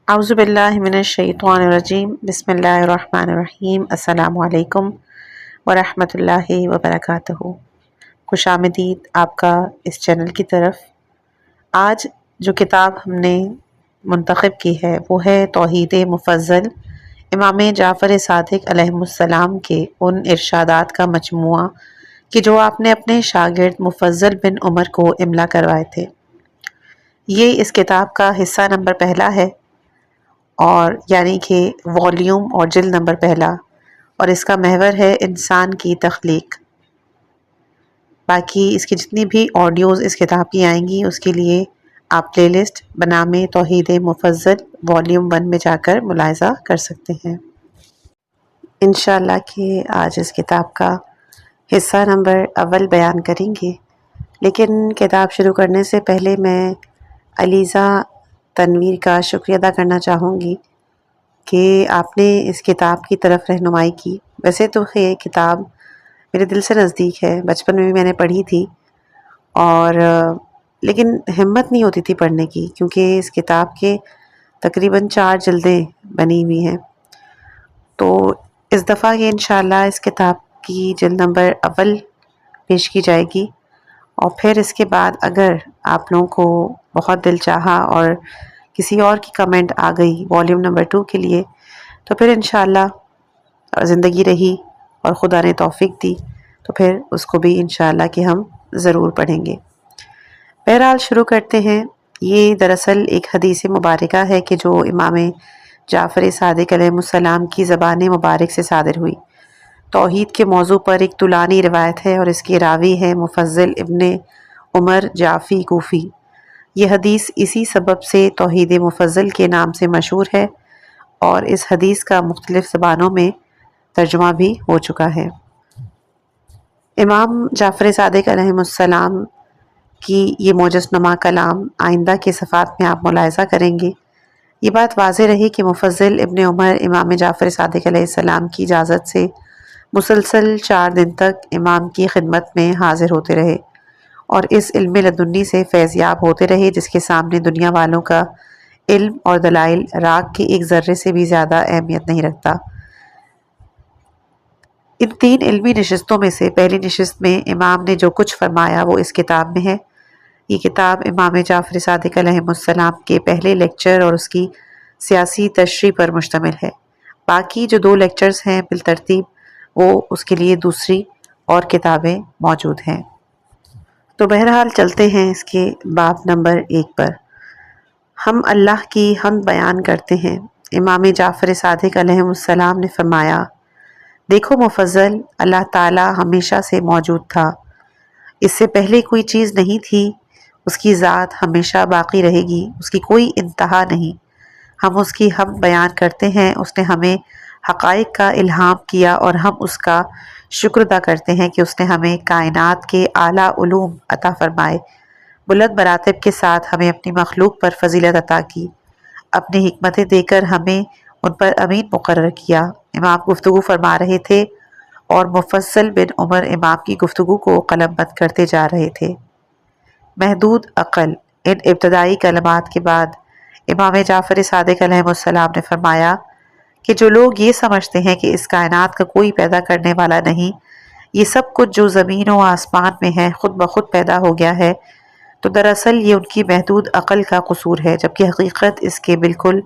اعوذ باللہ من الشیطان الرجیم بسم اللہ الرحمن الرحیم السلام علیکم ورحمۃ اللہ وبرکاتہ۔ خوش آمدید آپ کا اس چینل کی طرف۔ آج جو کتاب ہم نے منتخب کی ہے وہ ہے توحید مفضل، امام جعفر صادق علیہ السلام کے ان ارشادات کا مجموعہ کہ جو آپ نے اپنے شاگرد مفضل بن عمر کو املا کروائے تھے۔ یہ اس کتاب کا حصہ نمبر پہلا ہے، اور یعنی کہ والیوم اور جلد نمبر پہلا، اور اس کا محور ہے انسان کی تخلیق۔ باقی اس کی جتنی بھی آڈیوز اس کتاب کی آئیں گی اس کے لیے آپ پلے لسٹ بنام توحید مفضل والیوم 1 میں جا کر ملاحظہ کر سکتے ہیں۔ انشاءاللہ کہ آج اس کتاب کا حصہ نمبر اول بیان کریں گے، لیکن کتاب شروع کرنے سے پہلے میں علیزہ تنویر کا شکریہ ادا کرنا چاہوں گی کہ آپ نے اس کتاب کی طرف رہنمائی کی۔ ویسے تو یہ کتاب میرے دل سے نزدیک ہے، بچپن میں بھی میں نے پڑھی تھی، اور لیکن ہمت نہیں ہوتی تھی پڑھنے کی، کیونکہ اس کتاب کے تقریباً 4 جلدیں بنی ہوئی ہیں۔ تو اس دفعہ یہ انشاءاللہ اس کتاب کی جلد نمبر اول پیش کی جائے گی، اور پھر اس کے بعد اگر آپ لوگوں کو بہت دل چاہا اور کسی اور کی کمنٹ آ گئی والیوم نمبر 2 کے لیے تو پھر انشاءاللہ زندگی رہی اور خدا نے توفیق دی تو پھر اس کو بھی انشاءاللہ کہ ہم ضرور پڑھیں گے۔ بہرحال شروع کرتے ہیں۔ یہ دراصل ایک حدیث مبارکہ ہے کہ جو امام جعفر صادق علیہ السلام کی زبان مبارک سے صادر ہوئی۔ توحید کے موضوع پر ایک طولانی روایت ہے، اور اس کے راوی ہے مفضل ابن عمر جعفی کوفی۔ یہ حدیث اسی سبب سے توحید مفضل کے نام سے مشہور ہے، اور اس حدیث کا مختلف زبانوں میں ترجمہ بھی ہو چکا ہے۔ امام جعفر صادق علیہ السلام کی یہ موجز نما کلام آئندہ کے صفحات میں آپ ملاحظہ کریں گے۔ یہ بات واضح رہی کہ مفضل ابن عمر امام جعفر صادق علیہ السلام کی اجازت سے مسلسل 4 دن تک امام کی خدمت میں حاضر ہوتے رہے، اور اس علم لدنی سے فیض یاب ہوتے رہے جس کے سامنے دنیا والوں کا علم اور دلائل راگ کے ایک ذرے سے بھی زیادہ اہمیت نہیں رکھتا۔ ان 3 علمی نشستوں میں سے پہلی نشست میں امام نے جو کچھ فرمایا وہ اس کتاب میں ہے۔ یہ کتاب امام جعفر صادق علیہ السلام کے پہلے لیکچر اور اس کی سیاسی تشریح پر مشتمل ہے۔ باقی جو 2 لیکچرز ہیں بالترتیب وہ اس کے لیے دوسری اور کتابیں موجود ہیں۔ تو بہرحال چلتے ہیں اس کے باب نمبر 1 پر۔ ہم اللہ کی حمد بیان کرتے ہیں۔ امام جعفر صادق علیہ السلام نے فرمایا، دیکھو مفضل، اللہ تعالی ہمیشہ سے موجود تھا، اس سے پہلے کوئی چیز نہیں تھی، اس کی ذات ہمیشہ باقی رہے گی، اس کی کوئی انتہا نہیں۔ ہم اس کی حمد بیان کرتے ہیں، اس نے ہمیں حقائق کا الہام کیا، اور ہم اس کا شکر ادا کرتے ہیں کہ اس نے ہمیں کائنات کے اعلیٰ علوم عطا فرمائے، بلند مراتب کے ساتھ ہمیں اپنی مخلوق پر فضیلت عطا کی، اپنی حکمتیں دے کر ہمیں ان پر امین مقرر کیا۔ امام گفتگو فرما رہے تھے اور مفضل بن عمر امام کی گفتگو کو قلم بند کرتے جا رہے تھے۔ محدود عقل۔ ان ابتدائی کلمات کے بعد امام جعفر صادق علیہ السلام نے فرمایا کہ جو لوگ یہ سمجھتے ہیں کہ اس کائنات کا کوئی پیدا کرنے والا نہیں، یہ سب کچھ جو زمین و آسمان میں ہے خود بخود پیدا ہو گیا ہے، تو دراصل یہ ان کی محدود عقل کا قصور ہے، جبکہ حقیقت اس کے بالکل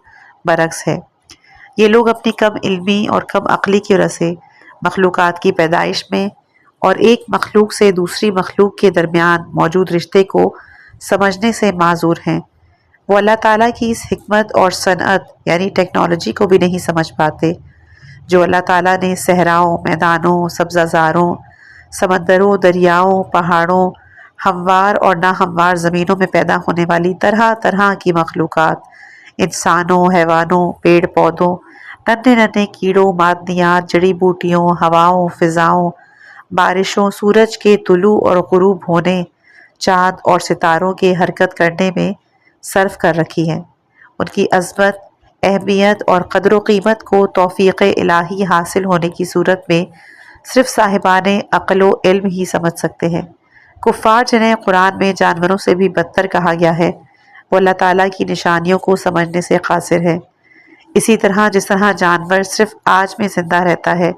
برعکس ہے۔ یہ لوگ اپنی کم علمی اور کم عقلی کی وجہ سے مخلوقات کی پیدائش میں اور ایک مخلوق سے دوسری مخلوق کے درمیان موجود رشتے کو سمجھنے سے معذور ہیں۔ وہ اللہ تعالیٰ کی اس حکمت اور صنعت یعنی ٹیکنالوجی کو بھی نہیں سمجھ پاتے جو اللہ تعالیٰ نے صحراؤں، میدانوں، سبزہ زاروں، سمندروں، دریاؤں، پہاڑوں، ہموار اور ناہموار زمینوں میں پیدا ہونے والی طرح طرح کی مخلوقات، انسانوں، حیوانوں، پیڑ پودوں، ننھے ننھے کیڑوں، معدنیات، جڑی بوٹیوں، ہواؤں، فضاؤں، بارشوں، سورج کے طلوع اور غروب ہونے، چاند اور ستاروں کے حرکت کرنے میں صرف کر رکھی ہیں۔ ان کی عظمت، اہمیت اور قدر و قیمت کو توفیق الہی حاصل ہونے کی صورت میں صرف صاحبان عقل و علم ہی سمجھ سکتے ہیں۔ کفار جنہیں قرآن میں جانوروں سے بھی بدتر کہا گیا ہے، وہ اللہ تعالیٰ کی نشانیوں کو سمجھنے سے قاصر ہے۔ اسی طرح جس طرح جانور صرف آج میں زندہ رہتا ہے،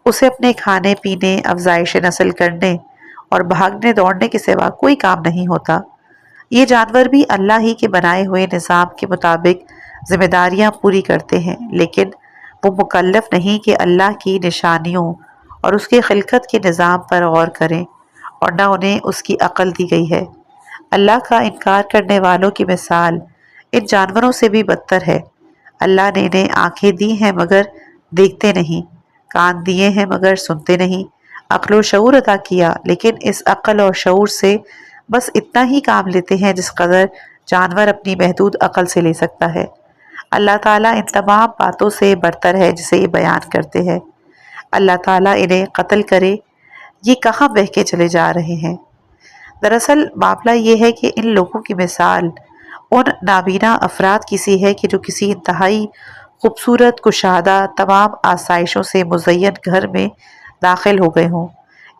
اسے اپنے کھانے پینے، افزائش نسل کرنے اور بھاگنے دوڑنے کے سوا کوئی کام نہیں ہوتا، یہ جانور بھی اللہ ہی کے بنائے ہوئے نظام کے مطابق ذمہ داریاں پوری کرتے ہیں، لیکن وہ مکلف نہیں کہ اللہ کی نشانیوں اور اس کے خلقت کے نظام پر غور کریں، اور نہ انہیں اس کی عقل دی گئی ہے۔ اللہ کا انکار کرنے والوں کی مثال ان جانوروں سے بھی بدتر ہے۔ اللہ نے انہیں آنکھیں دی ہیں مگر دیکھتے نہیں، کان دیے ہیں مگر سنتے نہیں، عقل و شعور عطا کیا لیکن اس عقل اور شعور سے بس اتنا ہی کام لیتے ہیں جس قدر جانور اپنی محدود عقل سے لے سکتا ہے۔ اللہ تعالیٰ ان تمام باتوں سے برتر ہے جسے یہ بیان کرتے ہیں۔ اللہ تعالیٰ انہیں قتل کرے، یہ کہاں بہہ کے چلے جا رہے ہیں۔ دراصل معاملہ یہ ہے کہ ان لوگوں کی مثال ان نابینا افراد کی سی ہے کہ جو کسی انتہائی خوبصورت کشادہ تمام آسائشوں سے مزین گھر میں داخل ہو گئے ہوں۔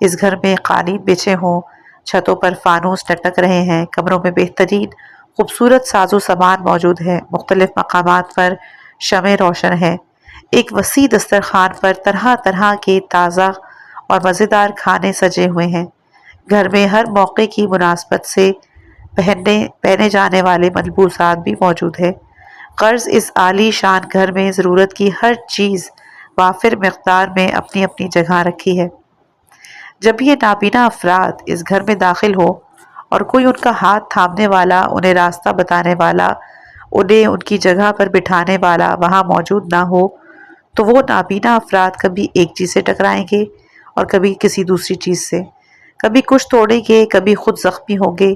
اس گھر میں قالین بچھے ہوں، چھتوں پر فانوس لٹک رہے ہیں، کمروں میں بہترین خوبصورت ساز و سامان موجود ہے، مختلف مقامات پر شمع روشن ہیں، ایک وسیع دسترخوان پر طرح طرح کے تازہ اور مزیدار کھانے سجے ہوئے ہیں، گھر میں ہر موقع کی مناسبت سے پہنے جانے والے ملبوسات بھی موجود ہے۔ قرض اس عالی شان گھر میں ضرورت کی ہر چیز وافر مقدار میں اپنی اپنی جگہ رکھی ہے۔ جب یہ نابینا افراد اس گھر میں داخل ہو اور کوئی ان کا ہاتھ تھامنے والا، انہیں راستہ بتانے والا، انہیں ان کی جگہ پر بٹھانے والا وہاں موجود نہ ہو، تو وہ نابینا افراد کبھی ایک چیز سے ٹکرائیں گے اور کبھی کسی دوسری چیز سے، کبھی کچھ توڑیں گے، کبھی خود زخمی ہوں گے،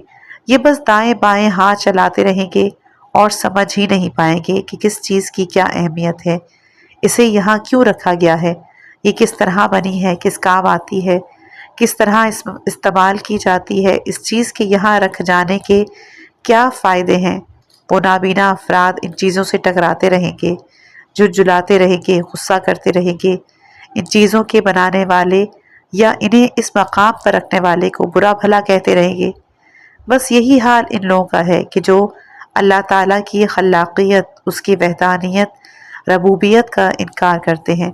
یہ بس دائیں بائیں ہاتھ چلاتے رہیں گے اور سمجھ ہی نہیں پائیں گے کہ کس چیز کی کیا اہمیت ہے، اسے یہاں کیوں رکھا گیا ہے، یہ کس طرح بنی ہے، کس کام آتی ہے، کس طرح استعمال کی جاتی ہے، اس چیز کے یہاں رکھ جانے کے کیا فائدے ہیں۔ وہ نابینا افراد ان چیزوں سے ٹکراتے رہیں گے، جھجھلاتے رہیں گے، غصہ کرتے رہیں گے، ان چیزوں کے بنانے والے یا انہیں اس مقام پر رکھنے والے کو برا بھلا کہتے رہیں گے۔ بس یہی حال ان لوگوں کا ہے کہ جو اللہ تعالیٰ کی خلاقیت، اس کی وحدانیت، ربوبیت کا انکار کرتے ہیں،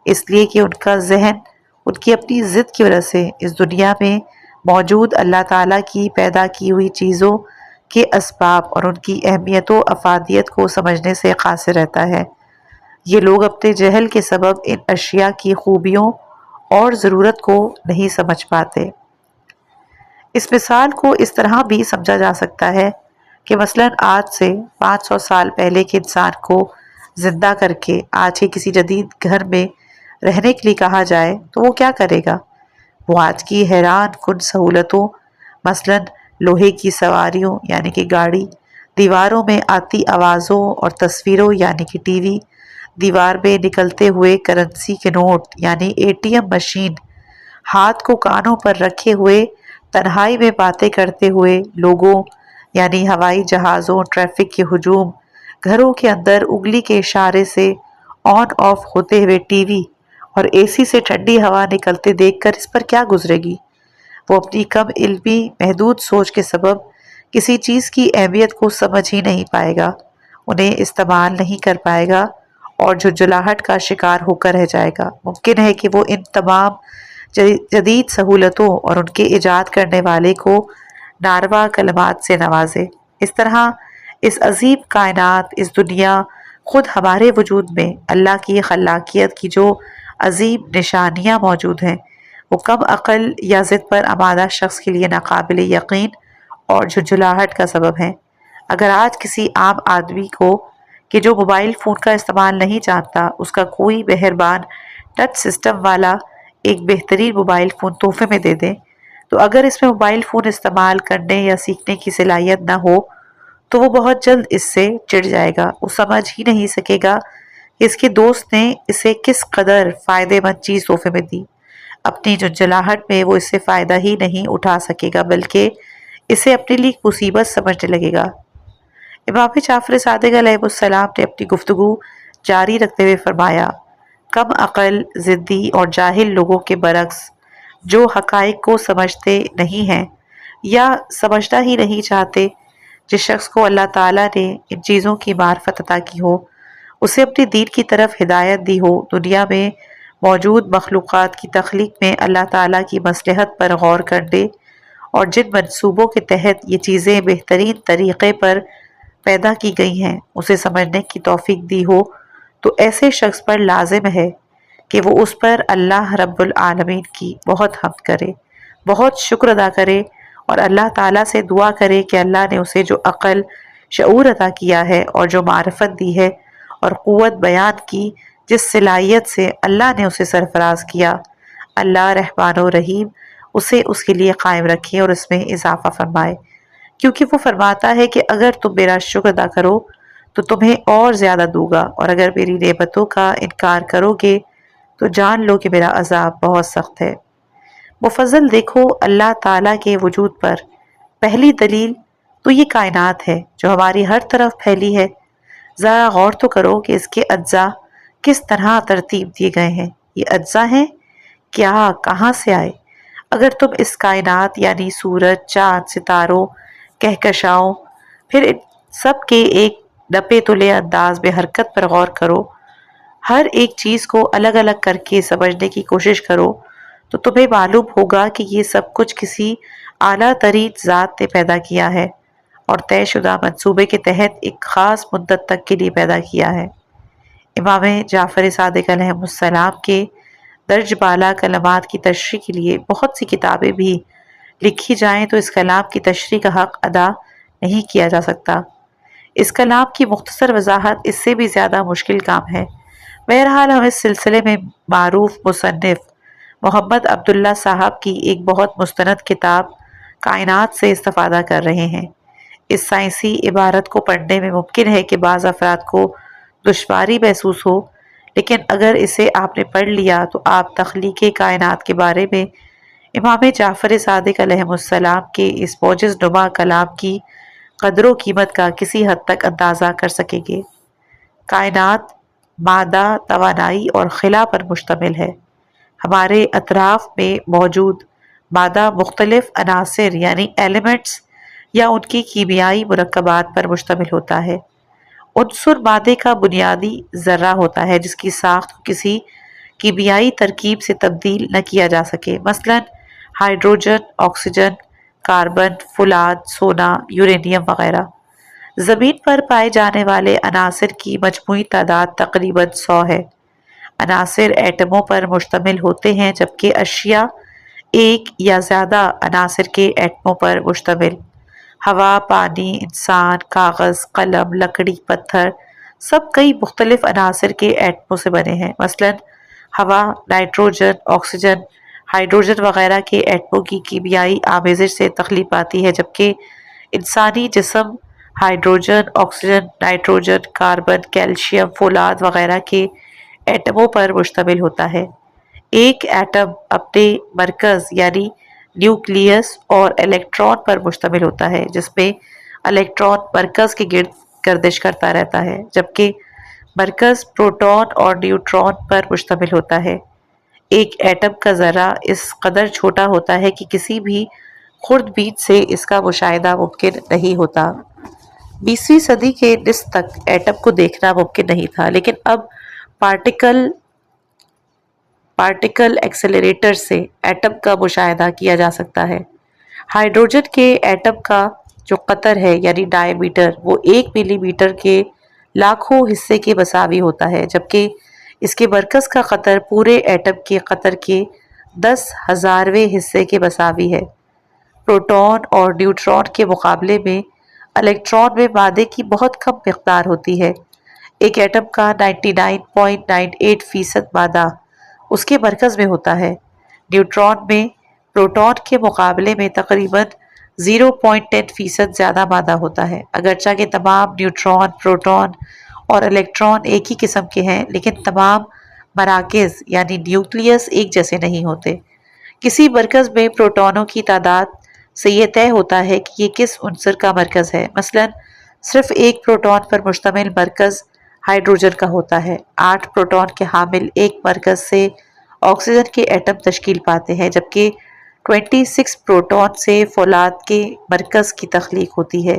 اس لیے کہ ان کا ذہن ان کی اپنی ضد کی وجہ سے اس دنیا میں موجود اللہ تعالیٰ کی پیدا کی ہوئی چیزوں کے اسباب اور ان کی اہمیت و افادیت کو سمجھنے سے قاصر رہتا ہے۔ یہ لوگ اپنے جہل کے سبب ان اشیاء کی خوبیوں اور ضرورت کو نہیں سمجھ پاتے۔ اس مثال کو اس طرح بھی سمجھا جا سکتا ہے کہ مثلاً آج سے 500 سال پہلے کے انسان کو زندہ کر کے آج کے کسی جدید گھر میں رہنے کے لیے کہا جائے تو وہ کیا کرے گا؟ وہ آج کی حیران کن سہولتوں، مثلاً لوہے کی سواریوں یعنی کہ گاڑی، دیواروں میں آتی آوازوں اور تصویروں یعنی کہ ٹی وی، دیوار میں نکلتے ہوئے کرنسی کے نوٹ یعنی ATM مشین، ہاتھ کو کانوں پر رکھے ہوئے تنہائی میں باتیں کرتے ہوئے لوگوں یعنی ہوائی جہازوں، ٹریفک کے ہجوم، گھروں کے اندر انگلی کے اشارے سے آن آف ہوتے ہوئے ٹی وی اور AC سے ٹھنڈی ہوا نکلتے دیکھ کر اس پر کیا گزرے گی؟ وہ اپنی کم علمی محدود سوچ کے سبب کسی چیز کی اہمیت کو سمجھ ہی نہیں پائے گا، انہیں استعمال نہیں کر پائے گا اور جھجھلاہٹ کا شکار ہو کر رہ جائے گا۔ ممکن ہے کہ وہ ان تمام جدید سہولتوں اور ان کے ایجاد کرنے والے کو ناروا کلمات سے نوازے۔ اس طرح اس عظیم کائنات، اس دنیا، خود ہمارے وجود میں اللہ کی خلاقیت کی جو عظیم نشانیاں موجود ہیں، وہ کم عقل یا ضد پر آمادہ شخص کے لیے ناقابل یقین اور جھجھلاہٹ کا سبب ہیں۔ اگر آج کسی عام آدمی کو کہ جو موبائل فون کا استعمال نہیں جانتا، اس کا کوئی مہربان ٹچ سسٹم والا ایک بہترین موبائل فون تحفے میں دے دیں، تو اگر اس میں موبائل فون استعمال کرنے یا سیکھنے کی صلاحیت نہ ہو تو وہ بہت جلد اس سے چڑ جائے گا۔ وہ سمجھ ہی نہیں سکے گا کہ اس کے دوست نے اسے کس قدر فائدہ مند چیز تحفے میں دی۔ اپنی جھنجھلاہٹ میں وہ اس سے فائدہ ہی نہیں اٹھا سکے گا بلکہ اسے اپنے لیے مصیبت سمجھنے لگے گا۔ امام جعفر صادق علیہ السلام نے اپنی گفتگو جاری رکھتے ہوئے فرمایا، کم عقل، ضدی اور جاہل لوگوں کے برعکس جو حقائق کو سمجھتے نہیں ہیں یا سمجھنا ہی نہیں چاہتے، جس شخص کو اللہ تعالیٰ نے ان چیزوں کی معرفت عطا کی ہو، اسے اپنے دین کی طرف ہدایت دی ہو، دنیا میں موجود مخلوقات کی تخلیق میں اللہ تعالیٰ کی مصلحت پر غور کر لے اور جن منصوبوں کے تحت یہ چیزیں بہترین طریقے پر پیدا کی گئی ہیں اسے سمجھنے کی توفیق دی ہو، تو ایسے شخص پر لازم ہے کہ وہ اس پر اللہ رب العالمین کی بہت حمد کرے، بہت شکر ادا کرے اور اللہ تعالیٰ سے دعا کرے کہ اللہ نے اسے جو عقل شعور عطا کیا ہے اور جو معرفت دی ہے اور قوت بیان کی جس صلاحیت سے اللہ نے اسے سرفراز کیا، اللہ رحمان و رحیم اسے اس کے لیے قائم رکھے اور اس میں اضافہ فرمائے، کیونکہ وہ فرماتا ہے کہ اگر تم میرا شکر ادا کرو تو تمہیں اور زیادہ دوں گا، اور اگر میری نعمتوں کا انکار کرو گے تو جان لو کہ میرا عذاب بہت سخت ہے۔ مفضل دیکھو اللہ تعالیٰ کے وجود پر پہلی دلیل تو یہ کائنات ہے جو ہماری ہر طرف پھیلی ہے۔ ذرا غور تو کرو کہ اس کے اجزاء کس طرح ترتیب دیے گئے ہیں۔ یہ اجزاء ہیں کیا، کہاں سے آئے؟ اگر تم اس کائنات یعنی سورج، چاند، ستاروں، کہکشاؤں، پھر ان سب کے ایک نپے تلے انداز میں حرکت پر غور کرو، ہر ایک چیز کو الگ الگ کر کے سمجھنے کی کوشش کرو، تو تمہیں معلوم ہوگا کہ یہ سب کچھ کسی اعلیٰ ترین ذات نے پیدا کیا ہے اور طے شدہ منصوبے کے تحت ایک خاص مدت تک کے لیے پیدا کیا ہے۔ امام جعفر صادق علیہ السلام کے درج بالا کلمات کی تشریح کے لیے بہت سی کتابیں بھی لکھی جائیں تو اس کلام کی تشریح کا حق ادا نہیں کیا جا سکتا۔ اس کلام کی مختصر وضاحت اس سے بھی زیادہ مشکل کام ہے۔ بہرحال ہم اس سلسلے میں معروف مصنف محمد عبداللہ صاحب کی ایک بہت مستند کتاب کائنات سے استفادہ کر رہے ہیں۔ اس سائنسی عبارت کو پڑھنے میں ممکن ہے کہ بعض افراد کو دشواری محسوس ہو، لیکن اگر اسے آپ نے پڑھ لیا تو آپ تخلیق کائنات کے بارے میں امام جعفر صادق علیہ السلام کے اس معجز نما کلام کی قدر و قیمت کا کسی حد تک اندازہ کر سکیں گے۔ کائنات مادہ، توانائی اور خلا پر مشتمل ہے۔ ہمارے اطراف میں موجود مادہ مختلف عناصر یعنی ایلیمنٹس یا ان کی کیمیائی مرکبات پر مشتمل ہوتا ہے۔ عنصر مادے کا بنیادی ذرہ ہوتا ہے جس کی ساخت کو کسی کیمیائی ترکیب سے تبدیل نہ کیا جا سکے، مثلا ہائیڈروجن، آکسیجن، کاربن، فولاد، سونا، یورینیم وغیرہ۔ زمین پر پائے جانے والے عناصر کی مجموعی تعداد تقریباً 100 ہے۔ عناصر ایٹموں پر مشتمل ہوتے ہیں جبکہ اشیاء ایک یا زیادہ عناصر کے ایٹموں پر مشتمل۔ ہوا، پانی، انسان، کاغذ، قلم، لکڑی، پتھر سب کئی مختلف عناصر کے ایٹموں سے بنے ہیں، مثلا ہوا نائٹروجن، آکسیجن، ہائیڈروجن وغیرہ کے ایٹموں کی کیمیائی آمیزش سے تخلیق پاتی ہے، جبکہ انسانی جسم hydrogen, oxygen, nitrogen, carbon, calcium, فولاد وغیرہ کے ایٹموں پر مشتمل ہوتا ہے۔ ایک ایٹم اپنے مرکز یعنی نیوکلیس اور الیکٹران پر مشتمل ہوتا ہے جس میں الیکٹران مرکز کے گرد گردش کرتا رہتا ہے، جبکہ مرکز پروٹون اور نیوٹران پر مشتمل ہوتا ہے۔ ایک ایٹم کا ذرہ اس قدر چھوٹا ہوتا ہے کہ کسی بھی خوردبین سے اس کا مشاہدہ ممکن نہیں ہوتا۔ 20ویں صدی کے نصف تک ایٹم کو دیکھنا ممکن نہیں تھا، لیکن اب پارٹیکل ایکسلریٹر سے ایٹم کا مشاہدہ کیا جا سکتا ہے۔ ہائیڈروجن کے ایٹم کا جو قطر ہے یعنی ڈائی میٹر وہ 1 ملی میٹر کے لاکھوں حصے کے مساوی ہوتا ہے، جبکہ اس کے مرکز کا قطر پورے ایٹم کے قطر کے 10,000ویں حصے کے مساوی ہے۔ پروٹون اور نیوٹران کے مقابلے میں الیکٹران میں مادے کی بہت کم مقدار ہوتی ہے۔ ایک ایٹم کا 99.98% مادہ اس کے مرکز میں ہوتا ہے۔ نیوٹران میں پروٹون کے مقابلے میں تقریباً 0.10% زیادہ مادہ ہوتا ہے۔ اگرچہ کہ تمام نیوٹران، پروٹون اور الیکٹران ایک ہی قسم کے ہیں، لیکن تمام مراکز یعنی نیوکلیس ایک جیسے نہیں ہوتے۔ کسی مرکز میں پروٹونوں کی تعداد سے یہ طے ہوتا ہے کہ یہ کس عنصر کا مرکز ہے، مثلا صرف ایک پروٹون پر مشتمل مرکز ہائیڈروجن کا ہوتا ہے۔ 8 پروٹون کے حامل ایک مرکز سے آکسیجن کے ایٹم تشکیل پاتے ہیں، جبکہ 26 پروٹون سے فولاد کے مرکز کی تخلیق ہوتی ہے۔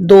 2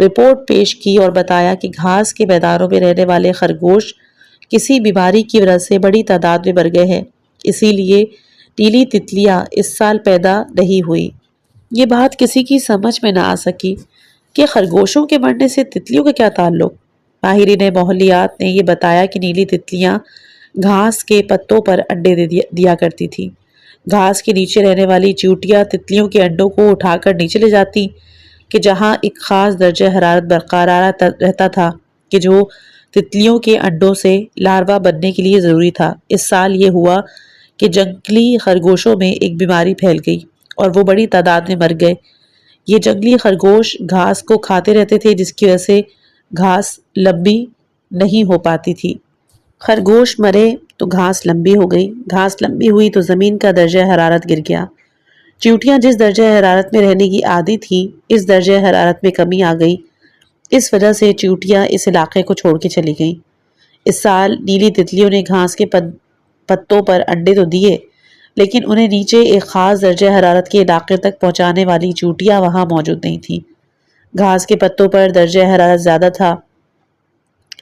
رپورٹ پیش کی اور بتایا کہ گھاس کے میدانوں میں رہنے والے خرگوش کسی بیماری کی وجہ سے بڑی تعداد میں مر گئے ہیں، اسی لیے نیلی تتلیاں اس سال پیدا نہیں ہوئی۔ یہ بات کسی کی سمجھ میں نہ آ سکی کہ خرگوشوں کے مرنے سے تتلیوں کا کیا تعلق۔ ماہرین ماحولیات نے یہ بتایا کہ نیلی تتلیاں گھاس کے پتوں پر انڈے دیا کرتی تھی۔ گھاس کے نیچے رہنے والی چیونٹیاں تتلیوں کے انڈوں کو اٹھا کر نیچے لے جاتی کہ جہاں ایک خاص درجہ حرارت برقرار رہتا تھا کہ جو تتلیوں کے انڈوں سے لاروا بننے کے لیے ضروری تھا۔ اس سال یہ ہوا کہ جنگلی خرگوشوں میں ایک بیماری پھیل گئی اور وہ بڑی تعداد میں مر گئے۔ یہ جنگلی خرگوش گھاس کو کھاتے رہتے تھے جس کی وجہ سے گھاس لمبی نہیں ہو پاتی تھی۔ خرگوش مرے تو گھاس لمبی ہو گئی، گھاس لمبی ہوئی تو زمین کا درجہ حرارت گر گیا۔ چیونٹیاں جس درجہ حرارت میں رہنے کی عادی تھی اس درجہ حرارت میں کمی آ گئی، اس وجہ سے چیونٹیاں اس علاقے کو چھوڑ کے چلی گئیں۔ اس سال نیلی تتلیوں نے گھاس کے پتوں پر انڈے تو دیے لیکن انہیں نیچے ایک خاص درجہ حرارت کے علاقے تک پہنچانے والی چیونٹیاں وہاں موجود نہیں تھیں۔ گھاس کے پتوں پر درجہ حرارت زیادہ تھا،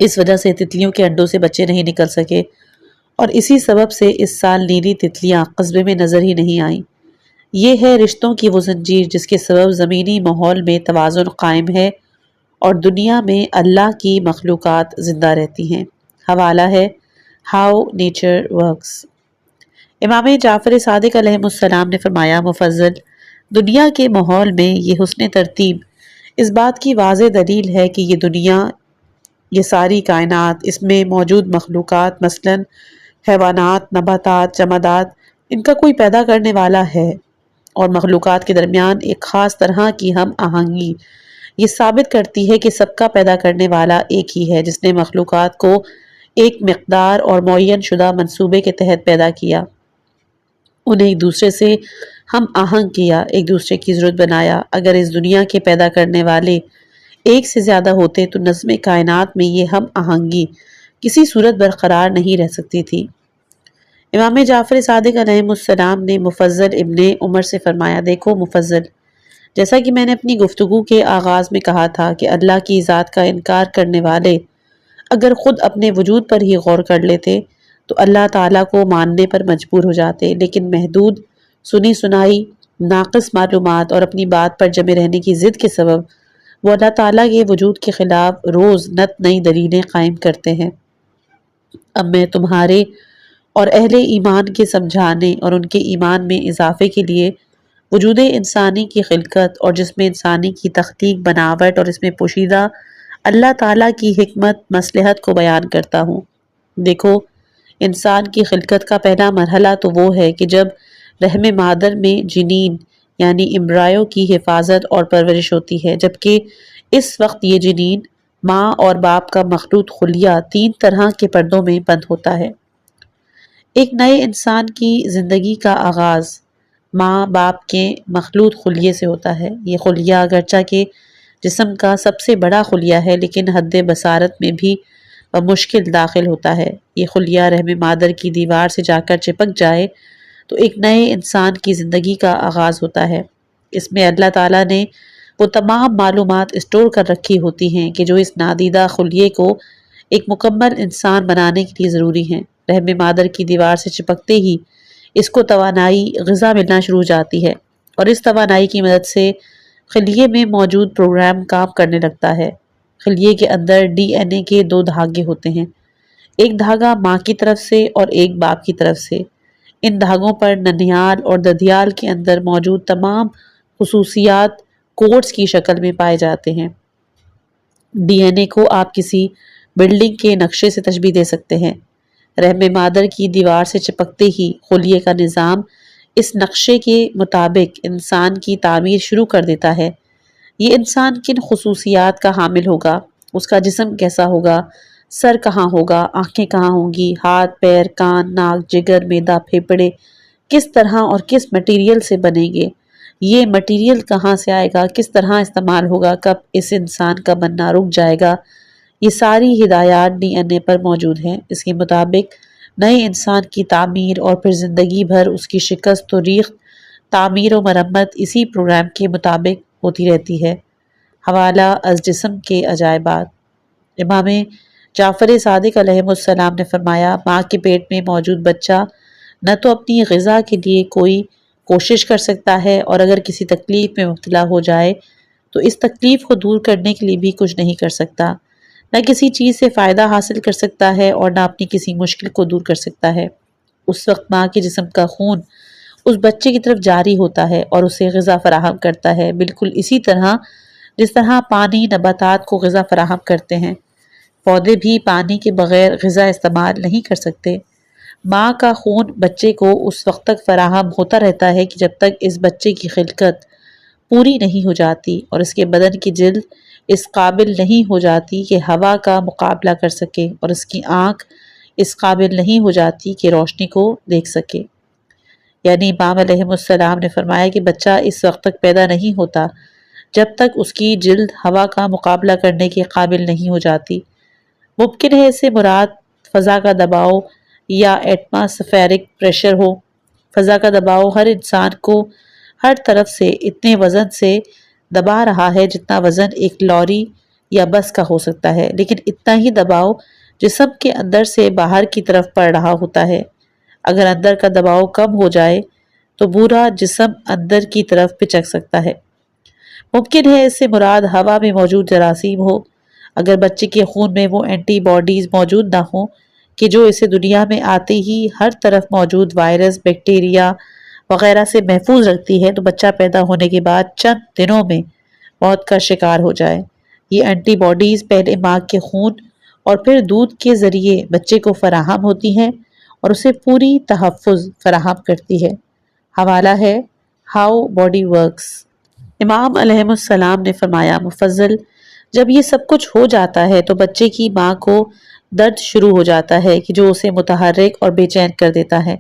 اس وجہ سے تتلیوں کے انڈوں سے بچے نہیں نکل سکے اور اسی سبب سے اس سال نیلی تتلیاں قصبے میں نظر ہی نہیں آئیں۔ یہ ہے رشتوں کی وہ زنجیر جس کے سبب زمینی ماحول میں توازن قائم ہے اور دنیا میں اللہ کی مخلوقات زندہ رہتی ہیں۔ حوالہ ہے ہاؤ نیچر ورکس۔ امام جعفر صادق علیہ السلام نے فرمایا، مفضل دنیا کے ماحول میں یہ حسن ترتیب اس بات کی واضح دلیل ہے کہ یہ دنیا، یہ ساری کائنات، اس میں موجود مخلوقات مثلاً حیوانات، نباتات، جمادات، ان کا کوئی پیدا کرنے والا ہے اور مخلوقات کے درمیان ایک خاص طرح کی ہم آہنگی یہ ثابت کرتی ہے کہ سب کا پیدا کرنے والا ایک ہی ہے جس نے مخلوقات کو ایک مقدار اور معین شدہ منصوبے کے تحت پیدا کیا، انہیں ایک دوسرے سے ہم آہنگ کیا، ایک دوسرے کی ضرورت بنایا۔ اگر اس دنیا کے پیدا کرنے والے ایک سے زیادہ ہوتے تو نظم کائنات میں یہ ہم آہنگی کسی صورت برقرار نہیں رہ سکتی تھی۔ امام جعفر صادق علیہ السلام نے مفضل ابن عمر سے فرمایا، دیکھو مفضل، جیسا کہ میں نے اپنی گفتگو کے آغاز میں کہا تھا کہ اللہ کی ذات کا انکار کرنے والے اگر خود اپنے وجود پر ہی غور کر لیتے تو اللہ تعالیٰ کو ماننے پر مجبور ہو جاتے، لیکن محدود سنی سنائی ناقص معلومات اور اپنی بات پر جمے رہنے کی ضد کے سبب وہ اللہ تعالیٰ کے وجود کے خلاف روز نئی دلیلیں قائم کرتے ہیں۔ اب میں تمہارے اور اہل ایمان کے سمجھانے اور ان کے ایمان میں اضافے کے لیے وجود انسانی کی خلقت اور جس میں انسانی کی تخلیق، بناوٹ اور اس میں پوشیدہ اللہ تعالیٰ کی حکمت مصلحت کو بیان کرتا ہوں۔ دیکھو، انسان کی خلقت کا پہلا مرحلہ تو وہ ہے کہ جب رحم مادر میں جنین یعنی امبرایو کی حفاظت اور پرورش ہوتی ہے، جبکہ اس وقت یہ جنین ماں اور باپ کا مخلوط خلیہ 3 طرح کے پردوں میں بند ہوتا ہے۔ ایک نئے انسان کی زندگی کا آغاز ماں باپ کے مخلوط خلیے سے ہوتا ہے۔ یہ خلیہ اگرچہ کہ جسم کا سب سے بڑا خلیہ ہے لیکن حد بصارت میں بھی بمشکل داخل ہوتا ہے۔ یہ خلیہ رحم مادر کی دیوار سے جا کر چپک جائے تو ایک نئے انسان کی زندگی کا آغاز ہوتا ہے۔ اس میں اللہ تعالیٰ نے وہ تمام معلومات اسٹور کر رکھی ہوتی ہیں کہ جو اس نادیدہ خلیے کو ایک مکمل انسان بنانے کے لیے ضروری ہیں۔ رحم مادر کی دیوار سے چپکتے ہی اس کو توانائی، غذا ملنا شروع ہو جاتی ہے اور اس توانائی کی مدد سے خلیے میں موجود پروگرام کام کرنے لگتا ہے۔ خلیے کے اندر ڈی این اے کے 2 دھاگے ہوتے ہیں، ایک دھاگا ماں کی طرف سے اور ایک باپ کی طرف سے۔ ان دھاگوں پر ننھیال اور ددھیال کے اندر موجود تمام خصوصیات کوڈز کی شکل میں پائے جاتے ہیں۔ ڈی این اے کو آپ کسی بلڈنگ کے نقشے سے تشبیہ دے سکتے ہیں۔ رحم مادر کی دیوار سے چپکتے ہی خلیے کا نظام اس نقشے کے مطابق انسان کی تعمیر شروع کر دیتا ہے۔ یہ انسان کن خصوصیات کا حامل ہوگا، اس کا جسم کیسا ہوگا، سر کہاں ہوگا، آنکھیں کہاں ہوں گی، ہاتھ، پیر، کان، ناک، جگر، معدہ، پھیپھڑے کس طرح اور کس مٹیریل سے بنیں گے، یہ مٹیریل کہاں سے آئے گا، کس طرح استعمال ہوگا، کب اس انسان کا بننا رک جائے گا، یہ ساری ہدایات ڈی این اے پر موجود ہیں۔ اس کے مطابق نئے انسان کی تعمیر اور پھر زندگی بھر اس کی شکست و ریخت، تعمیر و مرمت اسی پروگرام کے مطابق ہوتی رہتی ہے۔ حوالہ از جسم کے عجائبات۔ امام جعفر صادق علیہ السلام نے فرمایا، ماں کے پیٹ میں موجود بچہ نہ تو اپنی غذا کے لیے کوئی کوشش کر سکتا ہے، اور اگر کسی تکلیف میں مبتلا ہو جائے تو اس تکلیف کو دور کرنے کے لیے بھی کچھ نہیں کر سکتا، نہ کسی چیز سے فائدہ حاصل کر سکتا ہے اور نہ اپنی کسی مشکل کو دور کر سکتا ہے۔ اس وقت ماں کے جسم کا خون اس بچے کی طرف جاری ہوتا ہے اور اسے غذا فراہم کرتا ہے، بالکل اسی طرح جس طرح پانی نباتات کو غذا فراہم کرتے ہیں۔ پودے بھی پانی کے بغیر غذا استعمال نہیں کر سکتے۔ ماں کا خون بچے کو اس وقت تک فراہم ہوتا رہتا ہے کہ جب تک اس بچے کی خلقت پوری نہیں ہو جاتی اور اس کے بدن کی جلد اس قابل نہیں ہو جاتی کہ ہوا کا مقابلہ کر سکے، اور اس کی آنکھ اس قابل نہیں ہو جاتی کہ روشنی کو دیکھ سکے۔ یعنی امام علیہ السلام نے فرمایا کہ بچہ اس وقت تک پیدا نہیں ہوتا جب تک اس کی جلد ہوا کا مقابلہ کرنے کے قابل نہیں ہو جاتی۔ ممکن ہے اس سے مراد فضا کا دباؤ یا ایٹماسفیرک پریشر ہو۔ فضا کا دباؤ ہر انسان کو ہر طرف سے اتنے وزن سے دبا رہا ہے جتنا وزن ایک لوری یا بس کا ہو سکتا ہے، لیکن اتنا ہی دباؤ جسم کے اندر سے باہر کی طرف پڑ رہا ہوتا ہے۔ اگر اندر کا دباؤ کم ہو جائے تو پورا جسم اندر کی طرف پچک سکتا ہے۔ ممکن ہے اس سے مراد ہوا میں موجود جراثیم ہو۔ اگر بچے کے خون میں وہ اینٹی باڈیز موجود نہ ہوں کہ جو اسے دنیا میں آتے ہی ہر طرف موجود وائرس، بیکٹیریا وغیرہ سے محفوظ رکھتی ہے، تو بچہ پیدا ہونے کے بعد چند دنوں میں موت کا شکار ہو جائے۔ یہ اینٹی باڈیز پہلے ماں کے خون اور پھر دودھ کے ذریعے بچے کو فراہم ہوتی ہیں اور اسے پوری تحفظ فراہم کرتی ہے۔ حوالہ ہے ہاؤ باڈی ورکس۔ امام علیہ السلام نے فرمایا، مفضل جب یہ سب کچھ ہو جاتا ہے تو بچے کی ماں کو درد شروع ہو جاتا ہے کہ جو اسے متحرک اور بے چین کر دیتا ہے،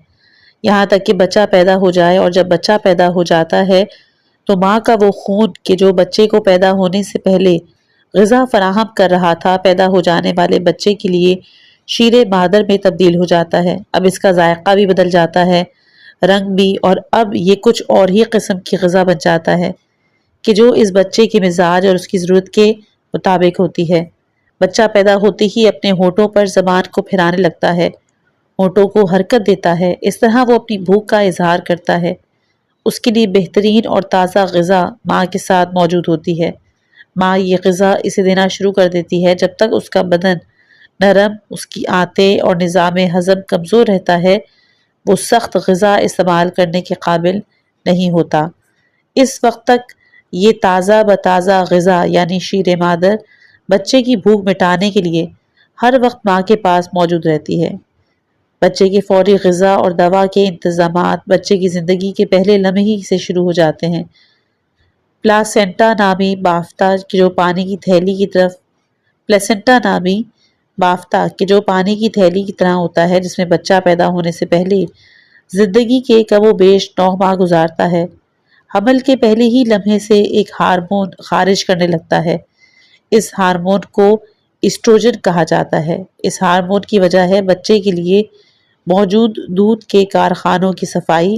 یہاں تک کہ بچہ پیدا ہو جائے۔ اور جب بچہ پیدا ہو جاتا ہے تو ماں کا وہ خون کہ جو بچے کو پیدا ہونے سے پہلے غذا فراہم کر رہا تھا، پیدا ہو جانے والے بچے کے لیے شیر مادر میں تبدیل ہو جاتا ہے۔ اب اس کا ذائقہ بھی بدل جاتا ہے، رنگ بھی، اور اب یہ کچھ اور ہی قسم کی غذا بن جاتا ہے کہ جو اس بچے کے مزاج اور اس کی ضرورت کے مطابق ہوتی ہے۔ بچہ پیدا ہوتے ہی اپنے ہونٹوں پر زبان کو پھرانے لگتا ہے، ہونٹوں کو حرکت دیتا ہے، اس طرح وہ اپنی بھوک کا اظہار کرتا ہے۔ اس کے لیے بہترین اور تازہ غذا ماں کے ساتھ موجود ہوتی ہے۔ ماں یہ غذا اسے دینا شروع کر دیتی ہے جب تک اس کا بدن نرم، اس کی آنتیں اور نظام ہضم کمزور رہتا ہے، وہ سخت غذا استعمال کرنے کے قابل نہیں ہوتا۔ اس وقت تک یہ تازہ بتازہ غذا یعنی شیر مادر بچے کی بھوک مٹانے کے لیے ہر وقت ماں کے پاس موجود رہتی ہے۔ بچے کی فوری غذا اور دوا کے انتظامات بچے کی زندگی کے پہلے لمحے ہی سے شروع ہو جاتے ہیں۔ پلاسینٹا نامی بافتہ جو پانی کی تھیلی کی طرف پلیسنٹا نامی بافتہ کہ جو پانی کی تھیلی کی طرح ہوتا ہے، جس میں بچہ پیدا ہونے سے پہلے زندگی کے کم و بیش 9 ماہ گزارتا ہے، حمل کے پہلے ہی لمحے سے ایک ہارمون خارج کرنے لگتا ہے۔ اس ہارمون کو ایسٹروجن کہا جاتا ہے۔ اس ہارمون کی وجہ ہے بچے کے لیے موجود دودھ کے کارخانوں کی صفائی،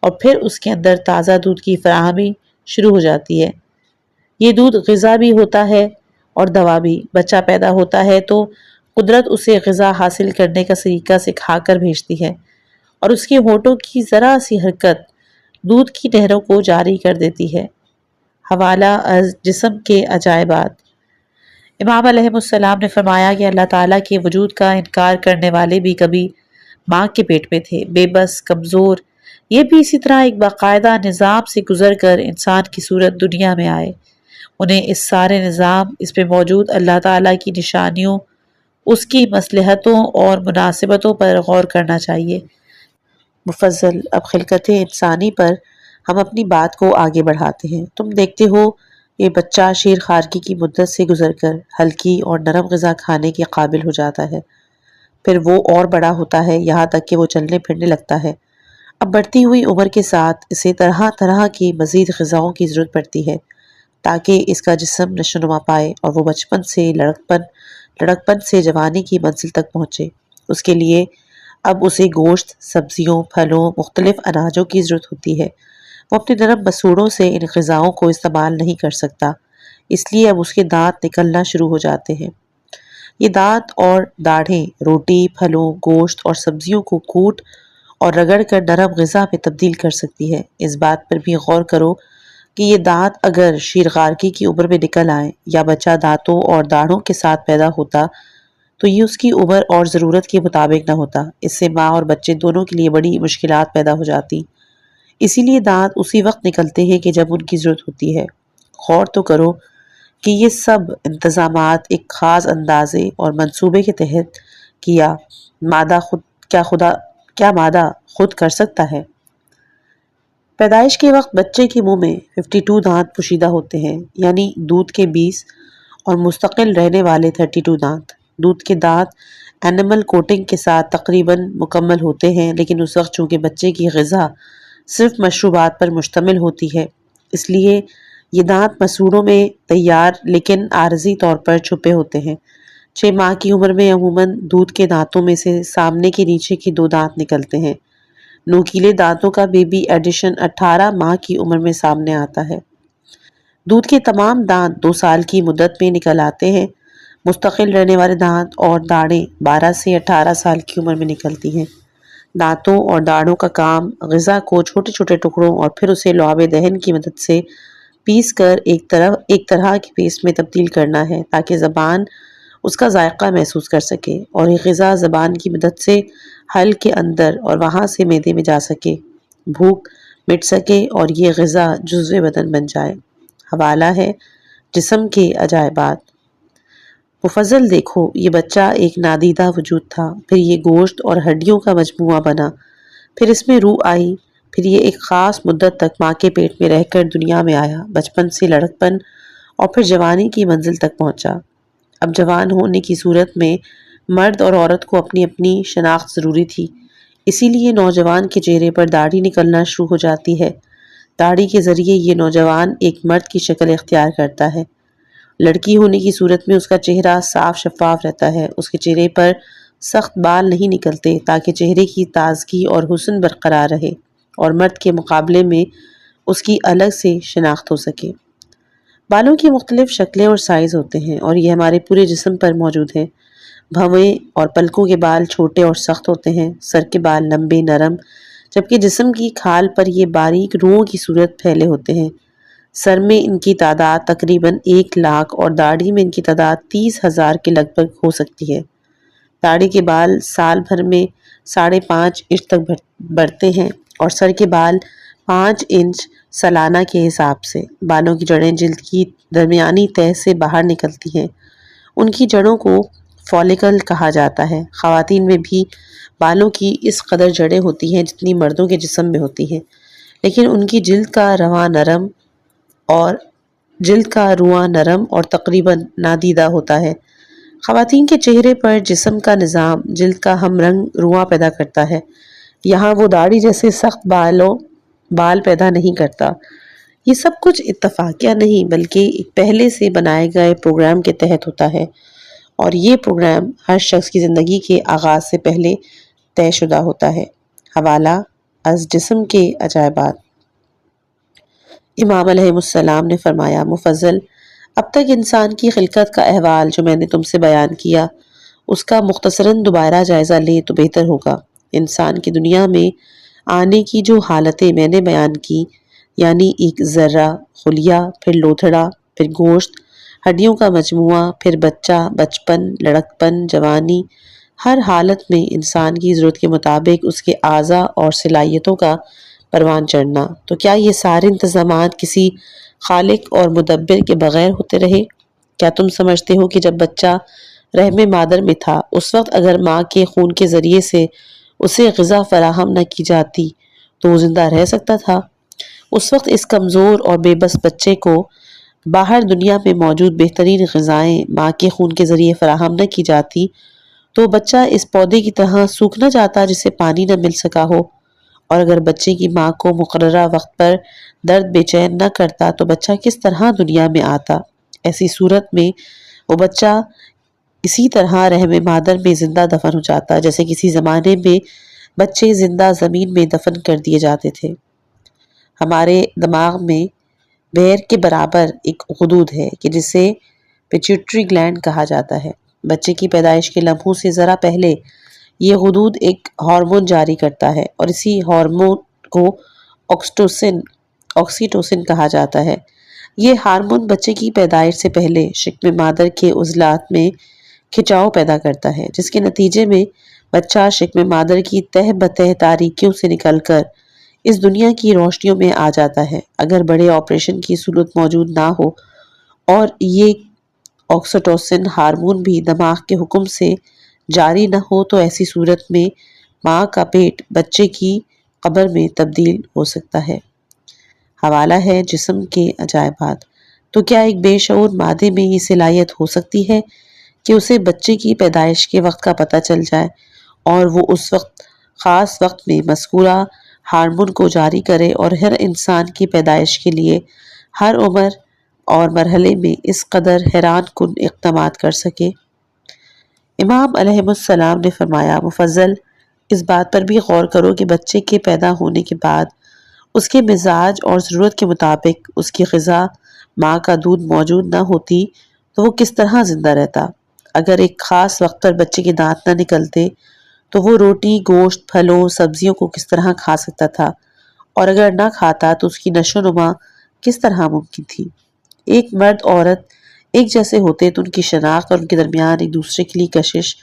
اور پھر اس کے اندر تازہ دودھ کی فراہمی شروع ہو جاتی ہے۔ یہ دودھ غذا بھی ہوتا ہے اور دوا بھی۔ بچہ پیدا ہوتا ہے تو قدرت اسے غذا حاصل کرنے کا طریقہ سکھا کر بھیجتی ہے، اور اس کے ہونٹوں کی ذرا سی حرکت دودھ کی نہروں کو جاری کر دیتی ہے۔ حوالہ از جسم کے عجائبات۔ امام علیہ السلام نے فرمایا کہ اللہ تعالیٰ کے وجود کا انکار کرنے والے بھی کبھی ماں کے پیٹ میں تھے، بے بس، کمزور۔ یہ بھی اسی طرح ایک باقاعدہ نظام سے گزر کر انسان کی صورت دنیا میں آئے۔ انہیں اس سارے نظام، اس میں موجود اللہ تعالیٰ کی نشانیوں، اس کی مصلحتوں اور مناسبتوں پر غور کرنا چاہیے۔ مفضل اب خلقت انسانی پر ہم اپنی بات کو آگے بڑھاتے ہیں۔ تم دیکھتے ہو یہ بچہ شیر خارکی کی مدت سے گزر کر ہلکی اور نرم غذا کھانے کے قابل ہو جاتا ہے، پھر وہ اور بڑا ہوتا ہے یہاں تک کہ وہ چلنے پھرنے لگتا ہے۔ اب بڑھتی ہوئی عمر کے ساتھ اسے طرح طرح کی مزید غذاؤں کی ضرورت پڑتی ہے تاکہ اس کا جسم نشو و نما پائے اور وہ بچپن سے لڑکپن سے جوانی کی منزل تک پہنچے۔ اس کے لیے اب اسے گوشت، سبزیوں، پھلوں، مختلف اناجوں کی ضرورت ہوتی ہے۔ وہ اپنے نرم مسوڑوں سے ان غذاؤں کو استعمال نہیں کر سکتا، اس لیے اب اس کے دانت نکلنا شروع ہو جاتے ہیں۔ یہ دانت اور داڑھیں روٹی، پھلوں، گوشت اور سبزیوں کو کوٹ اور رگڑ کر نرم غذا میں تبدیل کر سکتی ہے۔ اس بات پر بھی غور کرو کہ یہ دانت اگر شیرخوارگی کی عمر میں نکل آئے یا بچہ دانتوں اور داڑھوں کے ساتھ پیدا ہوتا تو یہ اس کی عمر اور ضرورت کے مطابق نہ ہوتا۔ اس سے ماں اور بچے دونوں کے لیے بڑی مشکلات پیدا ہو جاتی۔ اسی لیے دانت اسی وقت نکلتے ہیں کہ جب ان کی ضرورت ہوتی ہے۔ غور تو کرو کہ یہ سب انتظامات ایک خاص اندازے اور منصوبے کے تحت کیا مادہ خود کر سکتا ہے؟ پیدائش کے وقت بچے کے منہ میں 52 دانت پوشیدہ ہوتے ہیں، یعنی دودھ کے 20 اور مستقل رہنے والے 32 دانت۔ دودھ کے دانت اینیمل کوٹنگ کے ساتھ تقریباً مکمل ہوتے ہیں، لیکن اس وقت چونکہ بچے کی غذا صرف مشروبات پر مشتمل ہوتی ہے، اس لیے یہ دانت مسوڑوں میں تیار لیکن عارضی طور پر چھپے ہوتے ہیں۔ 6 ماہ کی عمر میں عموماً دودھ کے دانتوں میں سے سامنے کے نیچے کے 2 دانت نکلتے ہیں۔ نوکیلے دانتوں کا بیبی ایڈیشن 18 ماہ کی عمر میں سامنے آتا ہے۔ دودھ کے تمام دانت 2 سال کی مدت میں نکل آتے ہیں۔ مستقل رہنے والے دانت اور داڑھیں 12 سے 18 سال کی عمر میں نکلتی ہیں۔ دانتوں اور داڑھوں کا کام غذا کو چھوٹے چھوٹے ٹکڑوں اور پھر اسے لعاب دہن کی مدد سے پیس کر ایک طرح کی پیسٹ میں تبدیل کرنا ہے تاکہ زبان اس کا ذائقہ محسوس کر سکے اور یہ غذا زبان کی مدد سے حلق کے اندر اور وہاں سے معدے میں جا سکے، بھوک مٹ سکے اور یہ غذا جزو بدن بن جائے۔ حوالہ ہے جسم کے عجائبات۔ مفضل دیکھو، یہ بچہ ایک نادیدہ وجود تھا، پھر یہ گوشت اور ہڈیوں کا مجموعہ بنا، پھر اس میں روح آئی، پھر یہ ایک خاص مدت تک ماں کے پیٹ میں رہ کر دنیا میں آیا، بچپن سے لڑکپن اور پھر جوانی کی منزل تک پہنچا۔ اب جوان ہونے کی صورت میں مرد اور عورت کو اپنی اپنی شناخت ضروری تھی، اسی لیے نوجوان کے چہرے پر داڑھی نکلنا شروع ہو جاتی ہے۔ داڑھی کے ذریعے یہ نوجوان ایک مرد کی شکل اختیار کرتا ہے۔ لڑکی ہونے کی صورت میں اس کا چہرہ صاف شفاف رہتا ہے، اس کے چہرے پر سخت بال نہیں نکلتے تاکہ چہرے کی تازگی اور حسن برقرار رہے اور مرد کے مقابلے میں اس کی الگ سے شناخت ہو سکے۔ بالوں کی مختلف شکلیں اور سائز ہوتے ہیں اور یہ ہمارے پورے جسم پر موجود ہیں۔ بھویں اور پلکوں کے بال چھوٹے اور سخت ہوتے ہیں، سر کے بال لمبے نرم، جبکہ جسم کی کھال پر یہ باریک روؤں کی صورت پھیلے ہوتے ہیں۔ سر میں ان کی تعداد تقریباً 1 لاکھ اور داڑھی میں ان کی تعداد 30,000 کے لگ بھگ ہو سکتی ہے۔ داڑھی کے بال سال بھر میں 5.5 انچ تک بڑھتے ہیں اور سر کے بال 5 انچ سالانہ کے حساب سے۔ بالوں کی جڑیں جلد کی درمیانی تہہ سے باہر نکلتی ہیں۔ ان کی جڑوں کو فولیکل کہا جاتا ہے۔ خواتین میں بھی بالوں کی اس قدر جڑیں ہوتی ہیں جتنی مردوں کے جسم میں ہوتی ہیں، لیکن ان کی جلد کا رواں نرم اور تقریباً نادیدہ ہوتا ہے۔ خواتین کے چہرے پر جسم کا نظام جلد کا ہم رنگ رواں پیدا کرتا ہے، یہاں وہ داڑھی جیسے سخت بال پیدا نہیں کرتا۔ یہ سب کچھ اتفاقیہ نہیں بلکہ ایک پہلے سے بنائے گئے پروگرام کے تحت ہوتا ہے، اور یہ پروگرام ہر شخص کی زندگی کے آغاز سے پہلے طے شدہ ہوتا ہے۔ حوالہ از جسم کے عجائبات۔ امام علیہ السلام نے فرمایا، مفضل، اب تک انسان کی خلقت کا احوال جو میں نے تم سے بیان کیا، اس کا مختصراً دوبارہ جائزہ لیں تو بہتر ہوگا۔ انسان کی دنیا میں آنے کی جو حالتیں میں نے بیان کی، یعنی ایک ذرہ، خلیہ، پھر لوتھڑا، پھر گوشت، ہڈیوں کا مجموعہ، پھر بچہ، بچپن، لڑکپن، جوانی، ہر حالت میں انسان کی ضرورت کے مطابق اس کے اعضاء اور صلاحیتوں کا پروان چڑھنا، تو کیا یہ سارے انتظامات کسی خالق اور مدبر کے بغیر ہوتے رہے؟ کیا تم سمجھتے ہو کہ جب بچہ رحم مادر میں تھا اس وقت اگر ماں کے خون کے ذریعے سے اسے غذا فراہم نہ کی جاتی تو وہ زندہ رہ سکتا تھا؟ اس وقت اس کمزور اور بے بس بچے کو باہر دنیا میں موجود بہترین غذائیں ماں کے خون کے ذریعے فراہم نہ کی جاتی تو بچہ اس پودے کی طرح سوکھ نہ جاتا جسے پانی نہ مل سکا ہو، اور اگر بچے کی ماں کو مقررہ وقت پر درد بے چین نہ کرتا تو بچہ کس طرح دنیا میں آتا؟ ایسی صورت میں وہ بچہ اسی طرح رحم مادر میں زندہ دفن ہو جاتا جیسے کسی زمانے میں بچے زندہ زمین میں دفن کر دیے جاتے تھے۔ ہمارے دماغ میں بیر کے برابر ایک غدود ہے کہ جسے پیچیٹری گلینڈ کہا جاتا ہے۔ بچے کی پیدائش کے لمحوں سے ذرا پہلے یہ غدود ایک ہارمون جاری کرتا ہے اور اسی ہارمون کو آکسیٹوسن کہا جاتا ہے۔ یہ ہارمون بچے کی پیدائش سے پہلے شکم مادر کے عضلات میں کھچاؤ پیدا کرتا ہے، جس کے نتیجے میں بچہ شکم مادر کی تہ بتہ تاریکیوں سے نکل کر اس دنیا کی روشنیوں میں آ جاتا ہے۔ اگر بڑے آپریشن کی صورت موجود نہ ہو اور یہ آکسیٹوسن ہارمون بھی دماغ کے حکم سے جاری نہ ہو تو ایسی صورت میں ماں کا پیٹ بچے کی قبر میں تبدیل ہو سکتا ہے۔ حوالہ ہے جسم کے عجائبات۔ تو کیا ایک بے شعور مادے میں یہ صلاحیت ہو سکتی ہے کہ اسے بچے کی پیدائش کے وقت کا پتہ چل جائے اور وہ اس خاص وقت میں مذکورہ ہارمون کو جاری کرے اور ہر انسان کی پیدائش کے لیے ہر عمر اور مرحلے میں اس قدر حیران کن اقدامات کر سکے؟ امام علیہ السلام نے فرمایا، مفضل، اس بات پر بھی غور کرو کہ بچے کے پیدا ہونے کے بعد اس کے مزاج اور ضرورت کے مطابق اس کی غذا ماں کا دودھ موجود نہ ہوتی تو وہ کس طرح زندہ رہتا؟ اگر ایک خاص وقت پر بچے کے دانت نہ نکلتے تو وہ روٹی، گوشت، پھلوں، سبزیوں کو کس طرح کھا سکتا تھا؟ اور اگر نہ کھاتا تو اس کی نشو و نما کس طرح ممکن تھی؟ ایک مرد عورت ایک جیسے ہوتے تو ان کی شناخت اور ان کے درمیان ایک دوسرے کے لیے کشش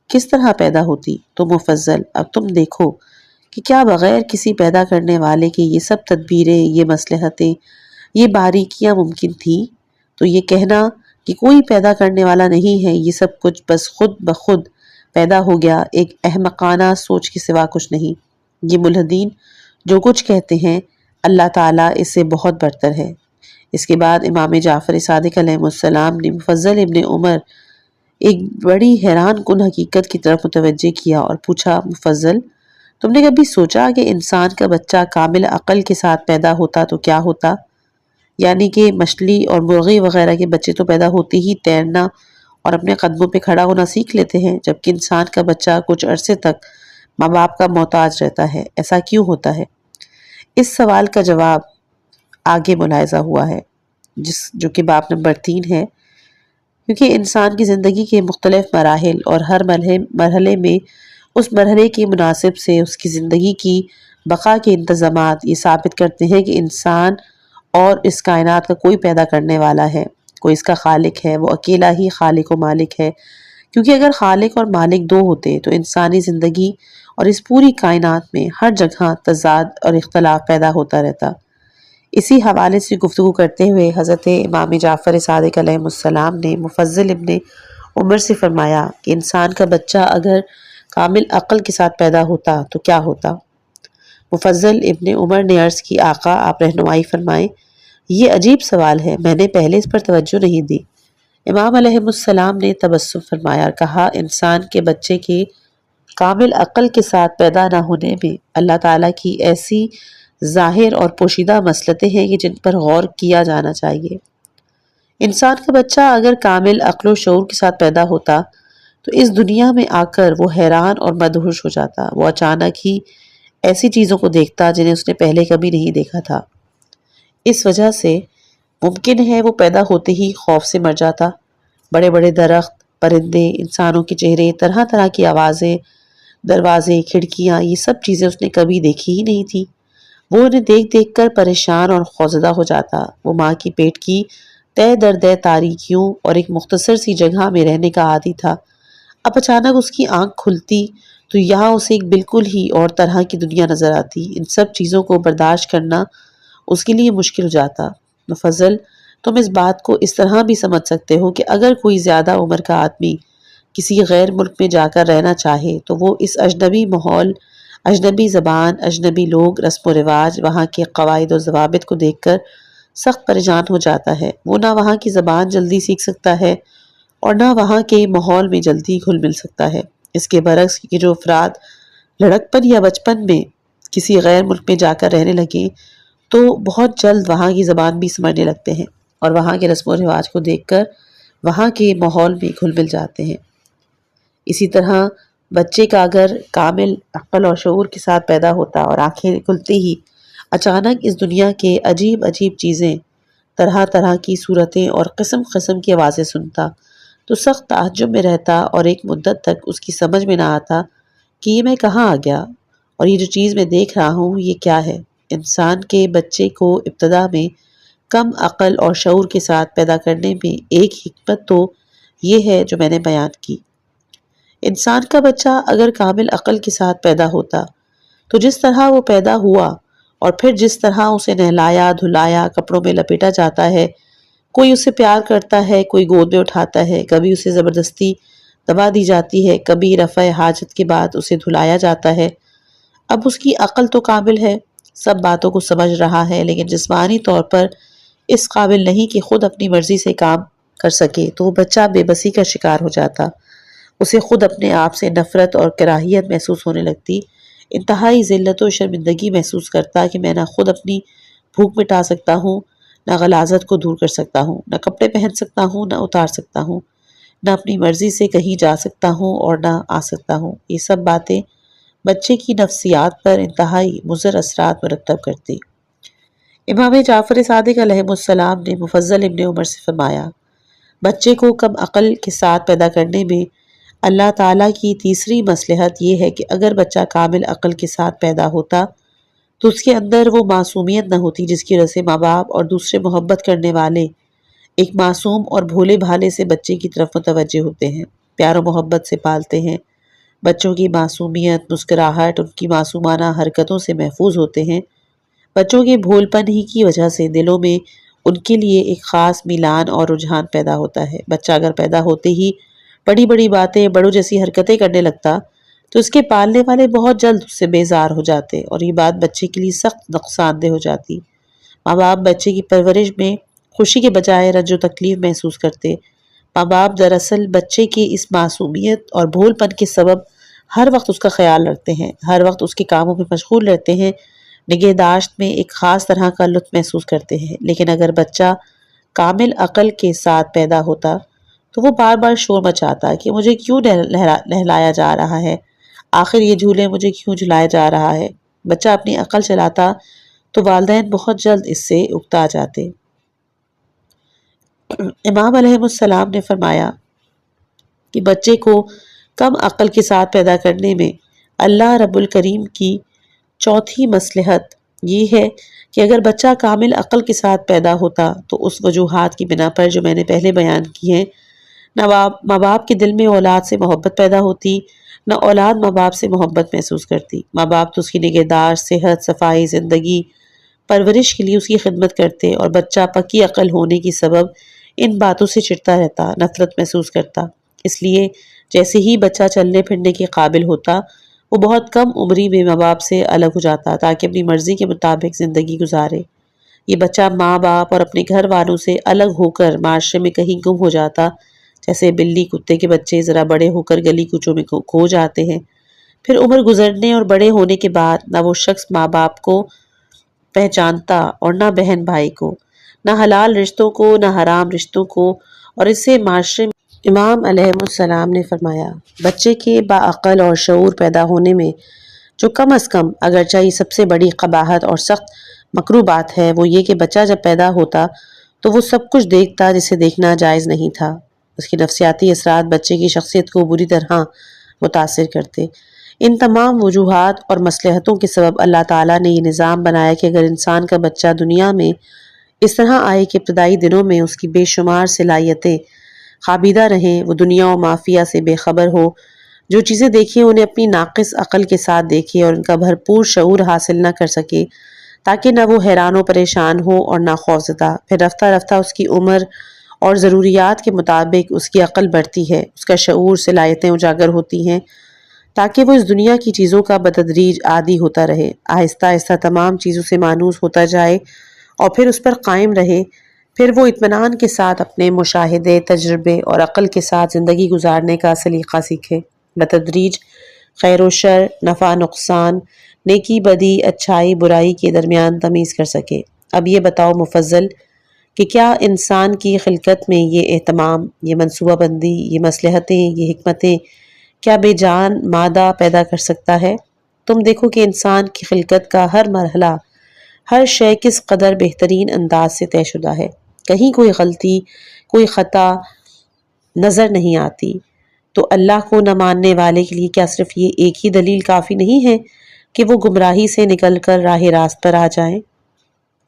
کس طرح پیدا ہوتی؟ تو مفضل، اب تم دیکھو کہ کیا بغیر کسی پیدا کرنے والے کے یہ سب تدبیریں، یہ مصلحتیں، یہ باریکیاں ممکن تھیں؟ تو یہ کہنا کہ کوئی پیدا کرنے والا نہیں ہے، یہ سب کچھ بس خود بخود پیدا ہو گیا، ایک احمقانہ سوچ کے سوا کچھ نہیں۔ یہ ملحدین جو کچھ کہتے ہیں، اللہ تعالیٰ اس سے بہت برتر ہے۔ اس کے بعد امام جعفر صادق علیہ السلام نے مفضل ابن عمر ایک بڑی حیران کن حقیقت کی طرف متوجہ کیا اور پوچھا، مفضل، تم نے کبھی سوچا کہ انسان کا بچہ کامل عقل کے ساتھ پیدا ہوتا تو کیا ہوتا؟ یعنی کہ مچھلی اور مرغی وغیرہ کے بچے تو پیدا ہوتے ہی تیرنا اور اپنے قدموں پہ کھڑا ہونا سیکھ لیتے ہیں، جبکہ انسان کا بچہ کچھ عرصے تک ماں باپ کا محتاج رہتا ہے۔ ایسا کیوں ہوتا ہے؟ اس سوال کا جواب آگے ملاحظہ ہوا ہے، جو کہ باب نمبر 3 ہے۔ کیونکہ انسان کی زندگی کے مختلف مراحل اور ہر مرحلے میں اس مرحلے کے مناسب سے اس کی زندگی کی بقا کے انتظامات یہ ثابت کرتے ہیں کہ انسان اور اس کائنات کا کوئی پیدا کرنے والا ہے، کوئی اس کا خالق ہے، وہ اکیلا ہی خالق و مالک ہے۔ کیونکہ اگر خالق اور مالک دو ہوتے تو انسانی زندگی اور اس پوری کائنات میں ہر جگہ تضاد اور اختلاف پیدا ہوتا رہتا۔ اسی حوالے سے گفتگو کرتے ہوئے حضرت امام جعفر صادق علیہ السلام نے مفضل ابن عمر سے فرمایا کہ انسان کا بچہ اگر کامل عقل کے ساتھ پیدا ہوتا تو کیا ہوتا؟ مفضل ابن عمر نے عرض کی، آقا آپ رہنمائی فرمائیں، یہ عجیب سوال ہے، میں نے پہلے اس پر توجہ نہیں دی۔ امام علیہ السلام نے تبسم فرمایا اور کہا، انسان کے بچے کے کامل عقل کے ساتھ پیدا نہ ہونے میں اللہ تعالیٰ کی ایسی ظاہر اور پوشیدہ مصلحتیں ہیں کہ جن پر غور کیا جانا چاہیے۔ انسان کا بچہ اگر کامل عقل و شعور کے ساتھ پیدا ہوتا تو اس دنیا میں آ کر وہ حیران اور مدہوش ہو جاتا، وہ اچانک ہی ایسی چیزوں کو دیکھتا جنہیں اس نے پہلے کبھی نہیں دیکھا تھا۔ اس وجہ سے ممکن ہے وہ پیدا ہوتے ہی خوف سے مر جاتا۔ بڑے بڑے درخت، پرندے، انسانوں کے چہرے، طرح طرح کی آوازیں، دروازے، کھڑکیاں، یہ سب چیزیں اس نے کبھی دیکھی ہی نہیں تھی۔ وہ انہیں دیکھ دیکھ کر پریشان اور خوفزدہ ہو جاتا۔ وہ ماں کی پیٹ کی تہ در دہ تاریکیوں اور ایک مختصر سی جگہ میں رہنے کا عادی تھا۔ اب اچانک اس کی آنکھ کھلتی تو یہاں اسے ایک بالکل ہی اور طرح کی دنیا نظر آتی۔ ان سب چیزوں کو برداشت کرنا اس کے لیے مشکل ہو جاتا۔ مفضل، تم اس بات کو اس طرح بھی سمجھ سکتے ہو کہ اگر کوئی زیادہ عمر کا آدمی کسی غیر ملک میں جا کر رہنا چاہے تو وہ اس اجنبی ماحول، اجنبی زبان، اجنبی لوگ، رسم و رواج، وہاں کے قواعد و ضوابط کو دیکھ کر سخت پریشان ہو جاتا ہے۔ وہ نہ وہاں کی زبان جلدی سیکھ سکتا ہے اور نہ وہاں کے ماحول میں جلدی گھل مل سکتا ہے۔ اس کے برعکس کہ جو افراد لڑکپن یا بچپن میں کسی غیر ملک میں جا کر رہنے لگے تو بہت جلد وہاں کی زبان بھی سمجھنے لگتے ہیں اور وہاں کے رسم و رواج کو دیکھ کر وہاں کے ماحول میں گھل مل جاتے ہیں۔ اسی طرح بچے کا اگر کامل عقل اور شعور کے ساتھ پیدا ہوتا اور آنکھیں کھلتی ہی اچانک اس دنیا کے عجیب عجیب چیزیں طرح طرح کی صورتیں اور قسم قسم کی آوازیں سنتا تو سخت تعجب میں رہتا اور ایک مدت تک اس کی سمجھ میں نہ آتا کہ یہ میں کہاں آ گیا اور یہ جو چیز میں دیکھ رہا ہوں یہ کیا ہے۔ انسان کے بچے کو ابتدا میں کم عقل اور شعور کے ساتھ پیدا کرنے میں ایک حکمت تو یہ ہے جو میں نے بیان کی۔ انسان کا بچہ اگر کامل عقل کے ساتھ پیدا ہوتا تو جس طرح وہ پیدا ہوا اور پھر جس طرح اسے نہلایا دھلایا کپڑوں میں لپیٹا جاتا ہے، کوئی اسے پیار کرتا ہے، کوئی گود میں اٹھاتا ہے، کبھی اسے زبردستی دبا دی جاتی ہے، کبھی رفع حاجت کے بعد اسے دھلایا جاتا ہے۔ اب اس کی عقل تو کامل ہے، سب باتوں کو سمجھ رہا ہے، لیکن جسمانی طور پر اس قابل نہیں کہ خود اپنی مرضی سے کام کر سکے، تو وہ بچہ بے بسی کا شکار ہو جاتا۔ اسے خود اپنے آپ سے نفرت اور کراہیت محسوس ہونے لگتی، انتہائی ذلت و شرمندگی محسوس کرتا کہ میں نہ خود اپنی بھوک مٹا سکتا ہوں، نہ غلاظت کو دور کر سکتا ہوں، نہ کپڑے پہن سکتا ہوں، نہ اتار سکتا ہوں، نہ اپنی مرضی سے کہیں جا سکتا ہوں اور نہ آ سکتا ہوں۔ یہ سب باتیں بچے کی نفسیات پر انتہائی مضر اثرات مرتب کرتی۔ امام جعفر صادق علیہ السلام نے مفضل ابن عمر سے فرمایا، بچے کو کم عقل کے ساتھ پیدا کرنے میں اللہ تعالیٰ کی تیسری مصلحت یہ ہے کہ اگر بچہ کامل عقل کے ساتھ پیدا ہوتا تو اس کے اندر وہ معصومیت نہ ہوتی جس کی وجہ سے ماں باپ اور دوسرے محبت کرنے والے ایک معصوم اور بھولے بھالے سے بچے کی طرف متوجہ ہوتے ہیں، پیار و محبت سے پالتے ہیں، بچوں کی معصومیت، مسکراہٹ، ان کی معصومانہ حرکتوں سے محفوظ ہوتے ہیں۔ بچوں کے بھول پن ہی کی وجہ سے دلوں میں ان کے لیے ایک خاص میلان اور رجحان پیدا ہوتا ہے۔ بچہ اگر پیدا ہوتے ہی بڑی بڑی باتیں، بڑوں جیسی حرکتیں کرنے لگتا تو اس کے پالنے والے بہت جلد اس سے بیزار ہو جاتے اور یہ بات بچے کے لیے سخت نقصان دہ ہو جاتی۔ ماں باپ بچے کی پرورش میں خوشی کے بجائے رنج و تکلیف محسوس کرتے۔ ماں باپ دراصل بچے کی اس معصومیت اور بھول پن کے سبب ہر وقت اس کا خیال رکھتے ہیں، ہر وقت اس کے کاموں میں مشغول رہتے ہیں، نگہداشت میں ایک خاص طرح کا لطف محسوس کرتے ہیں۔ لیکن اگر بچہ کامل عقل کے ساتھ پیدا ہوتا تو وہ بار بار شور مچاتا کہ مجھے کیوں نہلایا جا رہا ہے، آخر یہ جھولے مجھے کیوں جھلایا جا رہا ہے۔ بچہ اپنی عقل چلاتا تو والدین بہت جلد اس سے اکتا جاتے۔ امام علیہ السلام نے فرمایا کہ بچے کو کم عقل کے ساتھ پیدا کرنے میں اللہ رب الکریم کی چوتھی مصلحت یہ ہے کہ اگر بچہ کامل عقل کے ساتھ پیدا ہوتا تو اس وجوہات کی بنا پر جو میں نے پہلے بیان کی ہیں، نہ ماں باپ کے دل میں اولاد سے محبت پیدا ہوتی، نہ اولاد ماں باپ سے محبت محسوس کرتی۔ ماں باپ تو اس کی نگہداشت، صحت، صفائی، زندگی، پرورش کے لیے اس کی خدمت کرتے اور بچہ پکی عقل ہونے کی سبب ان باتوں سے چڑھتا رہتا، نفرت محسوس کرتا۔ اس لیے جیسے ہی بچہ چلنے پھرنے کے قابل ہوتا وہ بہت کم عمری میں ماں باپ سے الگ ہو جاتا تاکہ اپنی مرضی کے مطابق زندگی گزارے۔ یہ بچہ ماں باپ اور اپنے گھر والوں سے الگ ہو کر معاشرے میں کہیں گم ہو جاتا، جیسے بلی کتے کے بچے ذرا بڑے ہو کر گلی کوچوں میں کھو جاتے ہیں۔ پھر عمر گزرنے اور بڑے ہونے کے بعد نہ وہ شخص ماں باپ کو پہچانتا اور نہ بہن بھائی کو، نہ حلال رشتوں کو، نہ حرام رشتوں کو، اور اسے معاشرے میں امام علیہ السلام نے فرمایا، بچے کے باعقل اور شعور پیدا ہونے میں جو کم از کم اگرچہ یہ سب سے بڑی قباحت اور سخت مکروہ بات ہے وہ یہ کہ بچہ جب پیدا ہوتا تو وہ سب کچھ دیکھتا جسے دیکھنا جائز نہیں تھا۔ اس کی نفسیاتی اثرات بچے کی شخصیت کو بری طرح متاثر کرتے۔ ان تمام وجوہات اور مصلحتوں کے سبب اللہ تعالیٰ نے یہ نظام بنایا کہ اگر انسان کا بچہ دنیا میں اس طرح آئے کہ ابتدائی دنوں میں اس کی بے شمار صلاحیتیں خابیدہ رہیں، وہ دنیا و مافیہ سے بے خبر ہو، جو چیزیں دیکھیں انہیں اپنی ناقص عقل کے ساتھ دیکھے اور ان کا بھرپور شعور حاصل نہ کر سکے تاکہ نہ وہ حیران و پریشان ہو اور نہ خوفزدہ۔ پھر رفتہ رفتہ اس کی عمر اور ضروریات کے مطابق اس کی عقل بڑھتی ہے، اس کا شعور، صلاحیتیں اجاگر ہوتی ہیں تاکہ وہ اس دنیا کی چیزوں کا بتدریج عادی ہوتا رہے، آہستہ آہستہ تمام چیزوں سے مانوس ہوتا جائے اور پھر اس پر قائم رہے۔ پھر وہ اطمینان کے ساتھ اپنے مشاہدے، تجربے اور عقل کے ساتھ زندگی گزارنے کا سلیقہ سیکھے، بتدریج خیر و شر، نفع نقصان، نیکی بدی، اچھائی برائی کے درمیان تمیز کر سکے۔ اب یہ بتاؤ مفضل کہ کیا انسان کی خلقت میں یہ اہتمام، یہ منصوبہ بندی، یہ مصلحتیں، یہ حکمتیں کیا بے جان مادہ پیدا کر سکتا ہے؟ تم دیکھو کہ انسان کی خلقت کا ہر مرحلہ، ہر شے کس قدر بہترین انداز سے طے شدہ ہے۔ کہیں کوئی غلطی، کوئی خطا نظر نہیں آتی، تو اللہ کو نہ ماننے والے کے لیے کیا صرف یہ ایک ہی دلیل کافی نہیں ہے کہ وہ گمراہی سے نکل کر راہ راست پر آ جائیں؟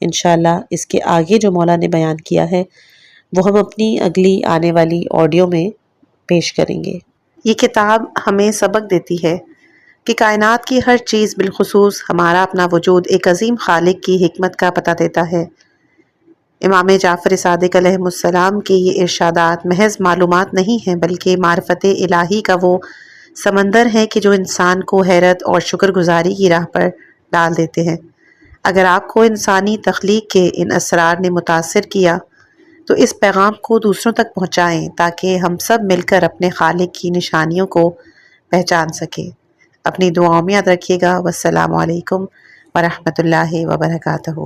انشاءاللہ اس کے آگے جو مولا نے بیان کیا ہے وہ ہم اپنی اگلی آنے والی آڈیو میں پیش کریں گے۔ یہ کتاب ہمیں سبق دیتی ہے کہ کائنات کی ہر چیز بالخصوص ہمارا اپنا وجود ایک عظیم خالق کی حکمت کا پتہ دیتا ہے۔ امام جعفر صادق علیہ السلام کے یہ ارشادات محض معلومات نہیں ہیں بلکہ معرفت الہی کا وہ سمندر ہے کہ جو انسان کو حیرت اور شکر گزاری کی راہ پر ڈال دیتے ہیں۔ اگر آپ کو انسانی تخلیق کے ان اسرار نے متاثر کیا تو اس پیغام کو دوسروں تک پہنچائیں تاکہ ہم سب مل کر اپنے خالق کی نشانیوں کو پہچان سکیں۔ اپنی دعاؤں میں یاد رکھیے گا۔ والسلام علیکم ورحمۃ اللہ وبرکاتہ۔